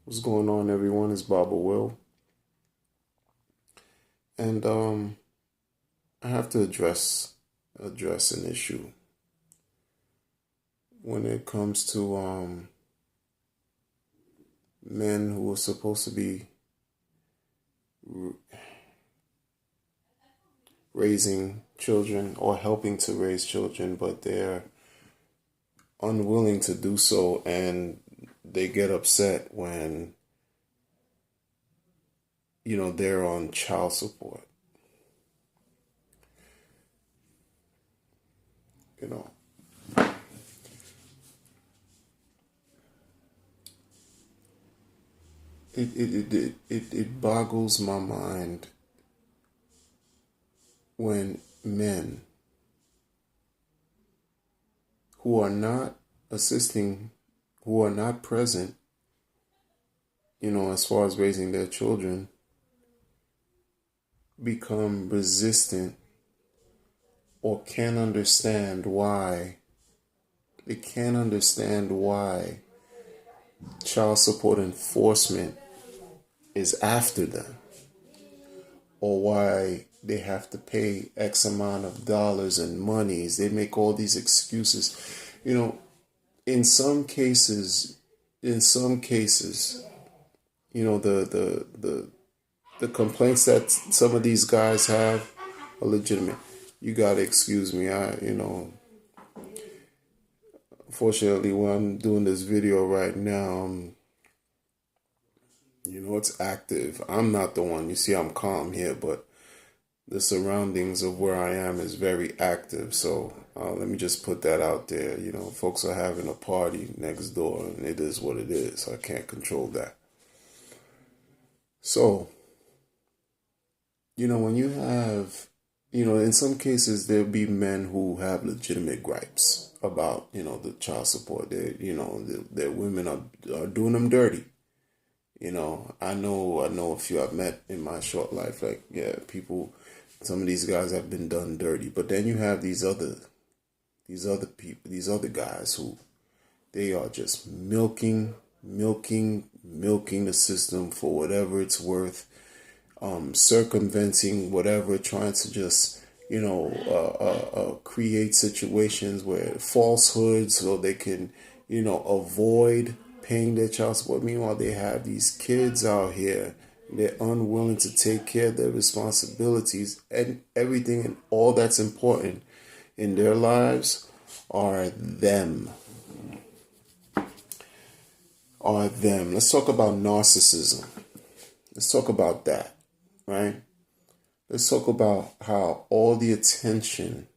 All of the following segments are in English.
What's going on, everyone? It's Baba Will, and I have to address an issue when it comes to men who are supposed to be raising children or helping to raise children, but they're unwilling to do so, and they get upset when they're on child support. You know, it boggles my mind when men who are not assisting, who are not present, as far as raising their children, become resistant or can't understand why. They can't understand why child support enforcement is after them, or why they have to pay X amount of dollars and monies. They make all these excuses. In some cases, the complaints that some of these guys have are legitimate. You gotta excuse me. Fortunately, when I'm doing this video right now, it's active. I'm not the one. You see, I'm calm here, but the surroundings of where I am is very active. So let me just put that out there. Folks are having a party next door, and it is what it is. I can't control that. So, when you have, in some cases, there'll be men who have legitimate gripes about, the child support. Their women are doing them dirty. I know a few I've met in my short life. Like, yeah, some of these guys have been done dirty. But then you have these other guys who they are just milking the system for whatever it's worth, circumventing whatever, trying to just create situations where falsehoods so they can avoid paying their child support. Meanwhile, they have these kids out here. They're unwilling to take care of their responsibilities, and everything and all that's important in their lives are them. Let's talk about narcissism. Let's talk about that, right? Let's talk about how all the attention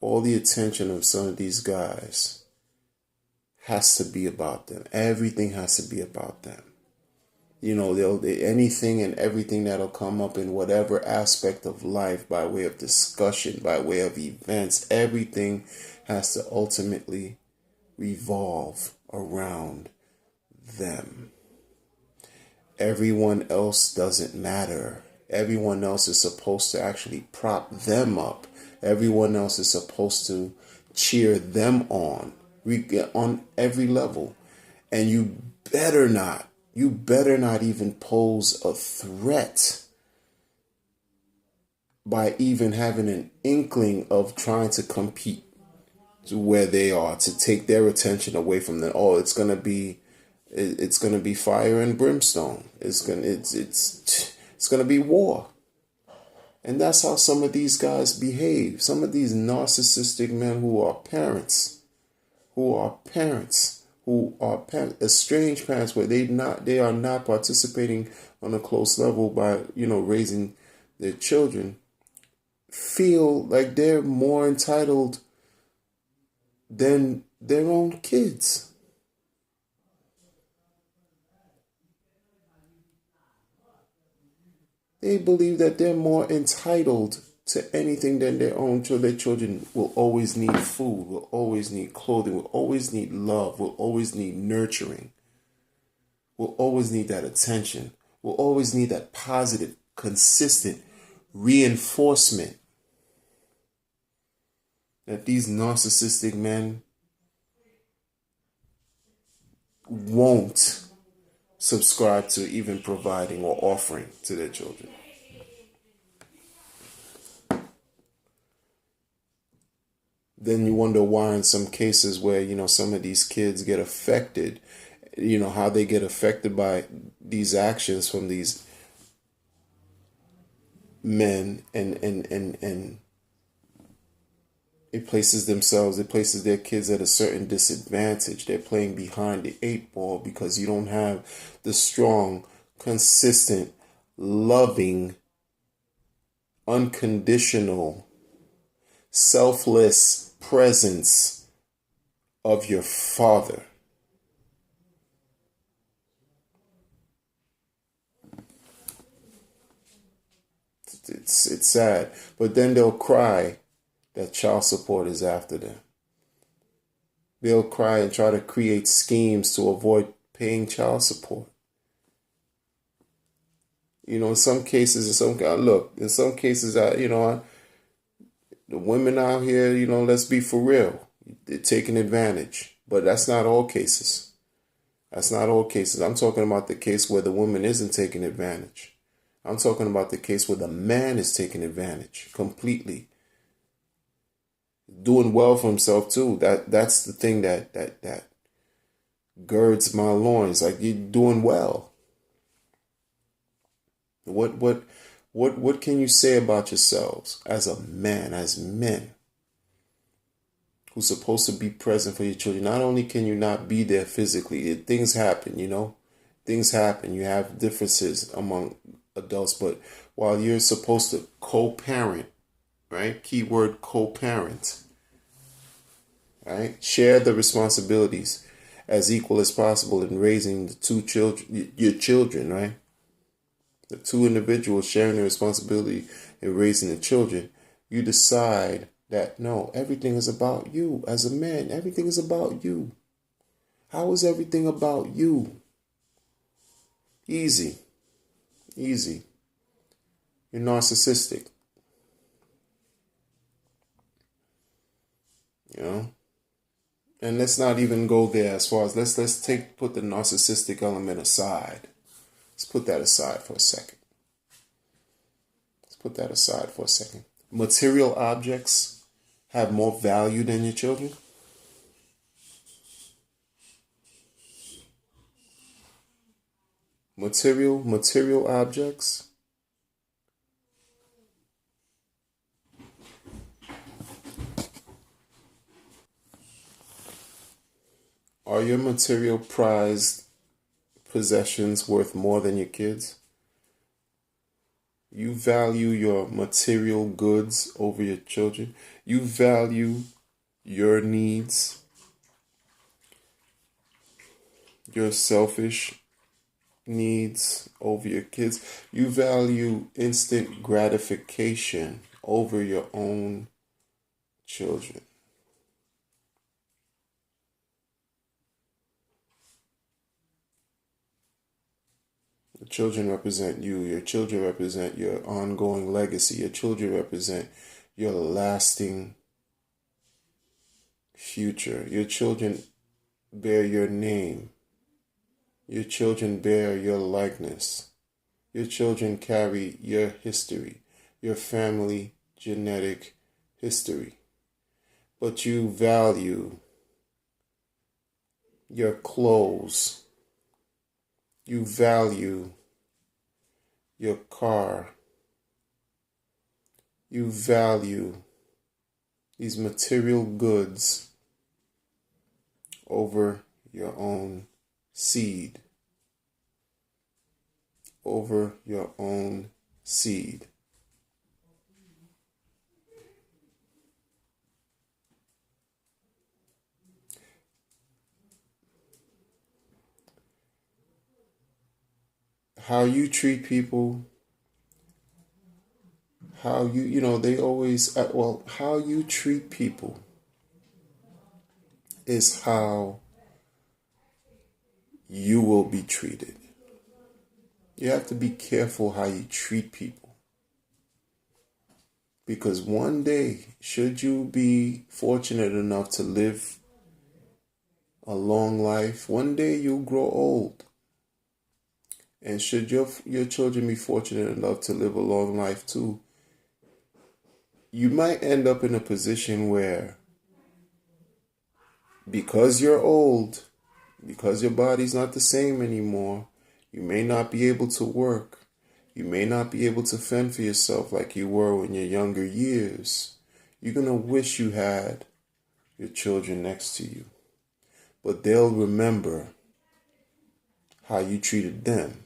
of some of these guys has to be about them. Everything has to be about them. Anything and everything that'll come up in whatever aspect of life, by way of discussion, by way of events, everything has to ultimately revolve around them. Everyone else doesn't matter. Everyone else is supposed to actually prop them up. Everyone else is supposed to cheer them on every level. And you better not even pose a threat by even having an inkling of trying to compete to where they are, to take their attention away from them. Oh, it's gonna be fire and brimstone. It's gonna be war. And that's how some of these guys behave. Some of these narcissistic men who are parents, estranged parents, where they are not participating on a close level by raising their children, feel like they're more entitled than their own kids. They believe that they're more entitled to anything than their own children. Their children will always need food, will always need clothing, will always need love, will always need nurturing, will always need that attention, will always need that positive, consistent reinforcement that these narcissistic men won't subscribe to even providing or offering to their children. Then you wonder why in some cases where, some of these kids get affected, how they get affected by these actions from these men, and it places their kids at a certain disadvantage. They're playing behind the 8 ball because you don't have the strong, consistent, loving, unconditional, selfless presence of your father. It's sad. But then they'll cry that child support is after them. They'll cry and try to create schemes to avoid paying child support. In some cases, the women out here, let's be for real, they're taking advantage. But that's not all cases. That's not all cases. I'm talking about the case where the woman isn't taking advantage. I'm talking about the case where the man is taking advantage completely. Doing well for himself too. That's the thing that girds my loins. Like, you're doing well. What can you say about yourselves as a man, as men who's supposed to be present for your children? Not only can you not be there physically, things happen, Things happen. You have differences among adults, but while you're supposed to co-parent, right? Keyword co-parent, right? Share the responsibilities as equal as possible in raising the two children, your children, right? The two individuals sharing the responsibility in raising the children. You decide that, no, everything is about you. As a man, everything is about you. How is everything about you? Easy. You're narcissistic. And let's not even go there as far as let's put the narcissistic element aside. Let's put that aside for a second. Material objects have more value than your children? Material objects? Are your material prized possessions worth more than your kids? You value your material goods over your children. You value your needs, your selfish needs over your kids. You value instant gratification over your own children. The children represent you. Your children represent your ongoing legacy. Your children represent your lasting future. Your children bear your name. Your children bear your likeness. Your children carry your history, your family genetic history. But you value your clothes. You value your car. You value these material goods over your own seed. Over your own seed. How you treat people, how they always, how you treat people is how you will be treated. You have to be careful how you treat people. Because one day, should you be fortunate enough to live a long life. One day you'll grow old. And should your children be fortunate enough to live a long life too, you might end up in a position where, because you're old, because your body's not the same anymore, you may not be able to work. You may not be able to fend for yourself like you were in your younger years. You're going to wish you had your children next to you. But they'll remember how you treated them.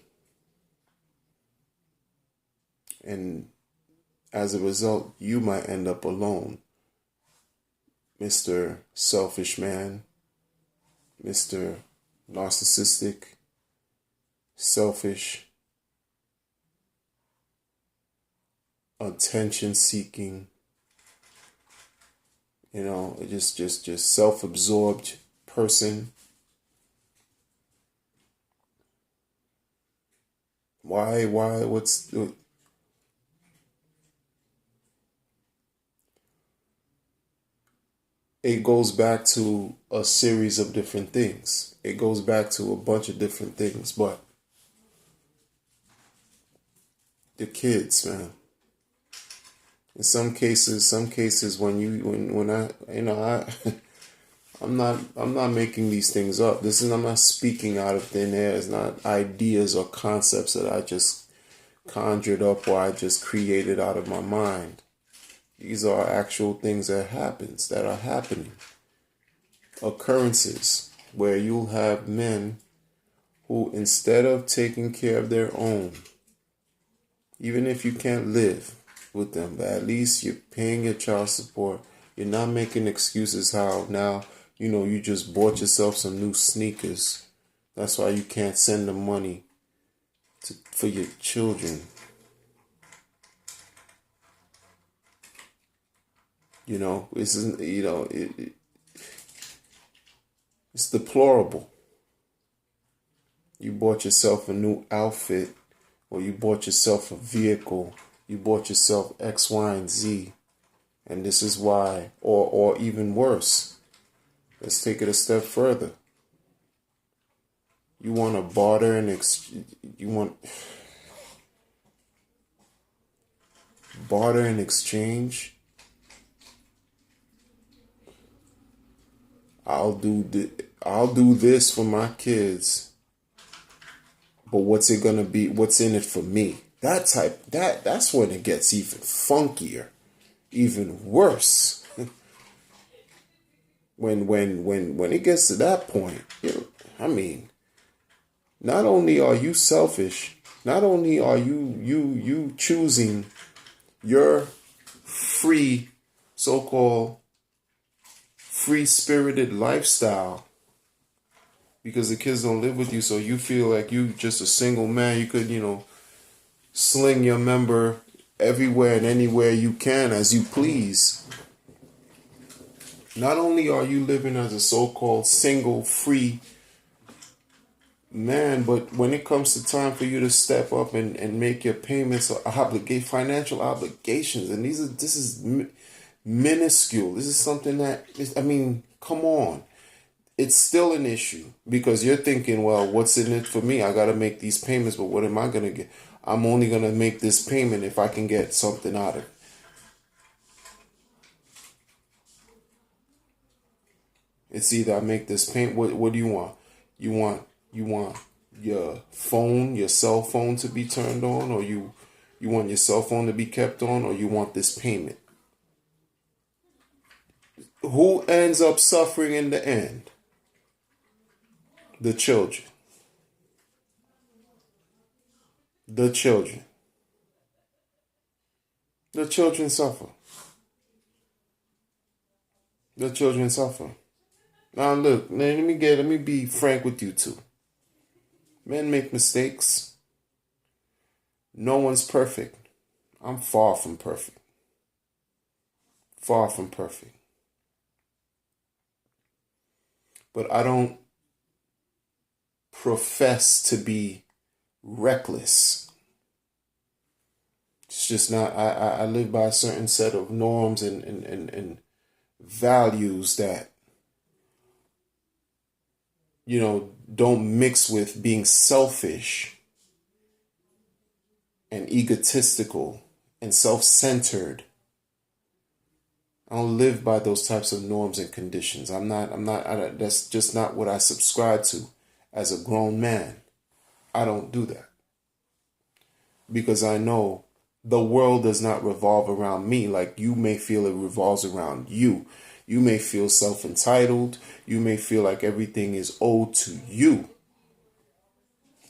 And as a result, you might end up alone. Mr. Selfish Man, Mr. Narcissistic, selfish, attention-seeking, just self-absorbed person. It goes back to a series of different things. It goes back to a bunch of different things, but the kids, man. In some cases when I'm not making these things up. I'm not speaking out of thin air. It's not ideas or concepts that I just conjured up or I just created out of my mind. These are actual things that are happening. Occurrences where you'll have men who, instead of taking care of their own, even if you can't live with them, but at least you're paying your child support. You're not making excuses how now, you just bought yourself some new sneakers. That's why you can't send the money for your children. It's deplorable. You bought yourself a new outfit, or you bought yourself a vehicle. You bought yourself X, Y, and Z. And this is why, or even worse, let's take it a step further. You want to barter and barter and exchange. I'll do this for my kids, but what's it gonna be? What's in it for me? That's when it gets even funkier, even worse. when it gets to that point, not only are you selfish, not only are you choosing your free, so-called free-spirited lifestyle because the kids don't live with you, so you feel like you just a single man. You could, sling your member everywhere and anywhere you can as you please. Not only are you living as a so-called single, free man, but when it comes to time for you to step up and make your payments or financial obligations, and this is minuscule. This is something that come on. It's still an issue because you're thinking, well, what's in it for me? I got to make these payments, but what am I going to get? I'm only going to make this payment if I can get something out of it. It's either I make this payment. What do you want? You want your phone, your cell phone to be turned on, or you want your cell phone to be kept on, or you want this payment? Who ends up suffering in the end? The children. The children. The children suffer. The children suffer. Now look, let me be frank with you too. Men make mistakes. No one's perfect. I'm far from perfect. Far from perfect. But I don't profess to be reckless. It's just not, I live by a certain set of norms and values that don't mix with being selfish and egotistical and self-centered. I don't live by those types of norms and conditions. That's just not what I subscribe to as a grown man. I don't do that. Because I know the world does not revolve around me like you may feel it revolves around you. You may feel self-entitled. You may feel like everything is owed to you.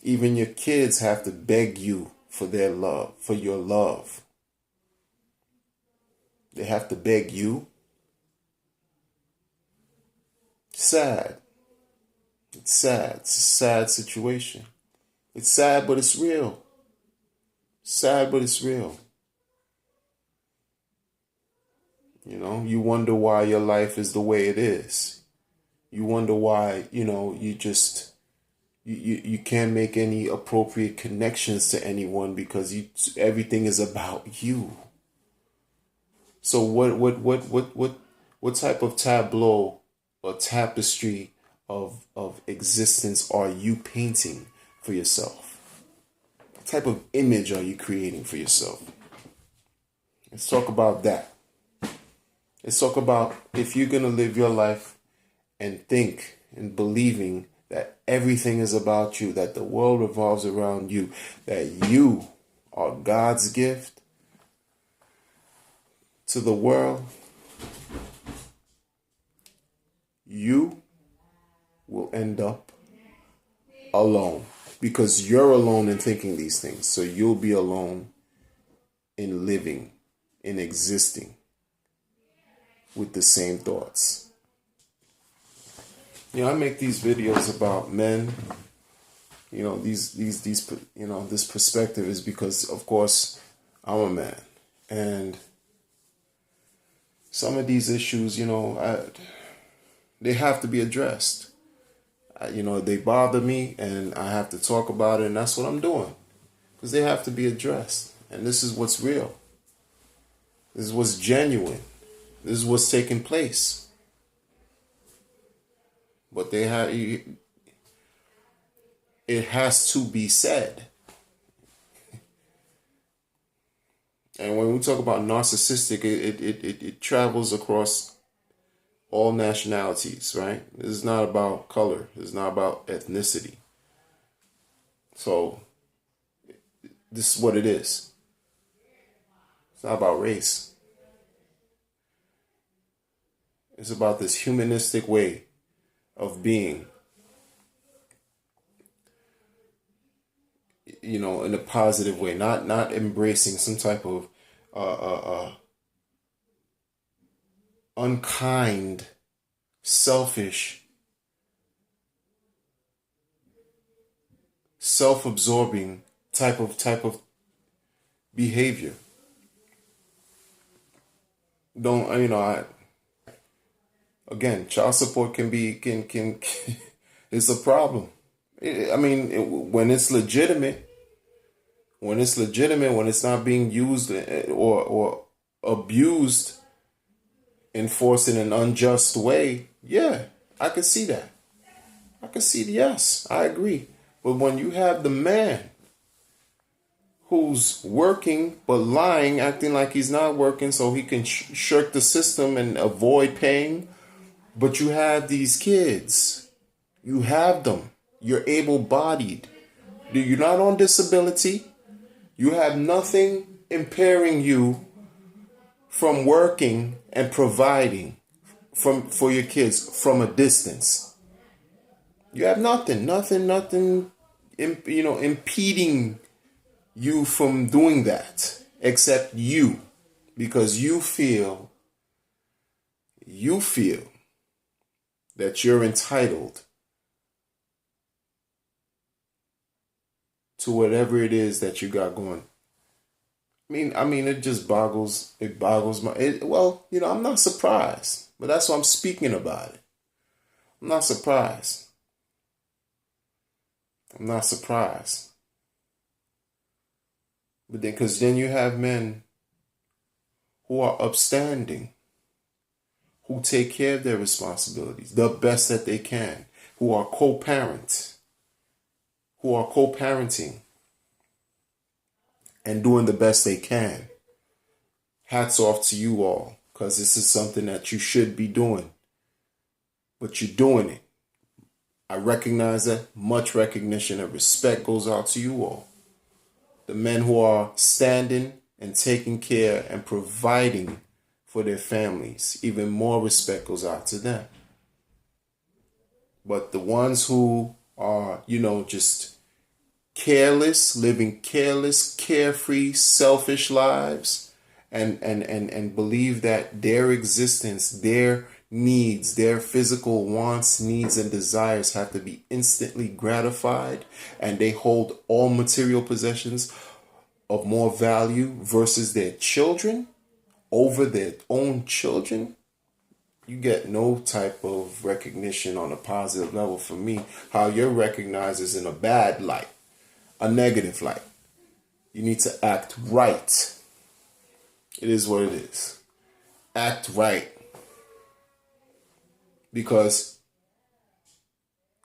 Even your kids have to beg you for their love, for your love. They have to beg you. Sad. It's sad. It's a sad situation. It's sad, but it's real. Sad, but it's real. You wonder why your life is the way it is. You wonder why, you can't make any appropriate connections to anyone because everything is about you. So what type of tableau or tapestry of existence are you painting for yourself? What type of image are you creating for yourself? Let's talk about that. Let's talk about if you're going to live your life and think and believing that everything is about you, that the world revolves around you, that you are God's gift to the world, you will end up alone because you're alone in thinking these things. So you'll be alone in living, in existing with the same thoughts. I make these videos about men. This perspective is because, of course, I'm a man, and some of these issues, they have to be addressed. They bother me, and I have to talk about it, and that's what I'm doing, because they have to be addressed. And this is what's real. This is what's genuine. This is what's taking place. But it has to be said. And when we talk about narcissistic, it travels across all nationalities, right? This is not about color. This is not about ethnicity. So this is what it is. It's not about race. It's about this humanistic way of being, in a positive way, not embracing some type of unkind, selfish, self-absorbing type of behavior. Again, child support can it's a problem. When it's legitimate, when it's not being used or abused, enforced in an unjust way, yeah, I can see that. Yes, I agree. But when you have the man who's working but lying, acting like he's not working so he can shirk the system and avoid paying, but you have these kids, you have them, you're able-bodied, you're not on disability, you have nothing impairing you from working and providing for your kids from a distance. You have nothing impeding you from doing that except you, because you feel that you're entitled to whatever it is that you got going. It just boggles my. I'm not surprised, but that's why I'm speaking about it. I'm not surprised. But because then you have men who are upstanding, who take care of their responsibilities the best that they can, who are co-parents, who are co-parenting and doing the best they can. Hats off to you all, because this is something that you should be doing, but you're doing it. I recognize that. Much recognition and respect goes out to you all. The men who are standing and taking care and providing for their families, even more respect goes out to them. But the ones who are, just careless, living careless, carefree, selfish lives, and believe that their existence, their needs, their physical wants, needs, and desires have to be instantly gratified, and they hold all material possessions of more value versus their children over their own children, you get no type of recognition on a positive level from me. How you're recognized is in a bad light, a negative light. You need to act right. It is what it is. Act right. Because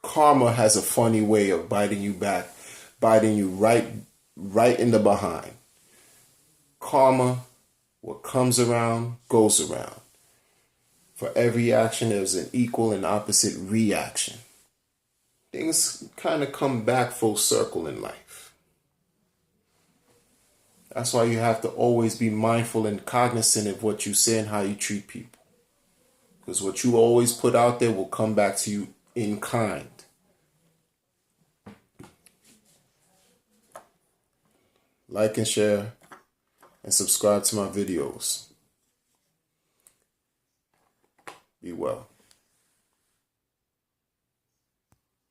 karma has a funny way of biting you back, biting you right in the behind. Karma, what comes around, goes around. For every action, there's an equal and opposite reaction. Things kind of come back full circle in life. That's why you have to always be mindful and cognizant of what you say and how you treat people. Because what you always put out there will come back to you in kind. Like and share and subscribe to my videos. Be well.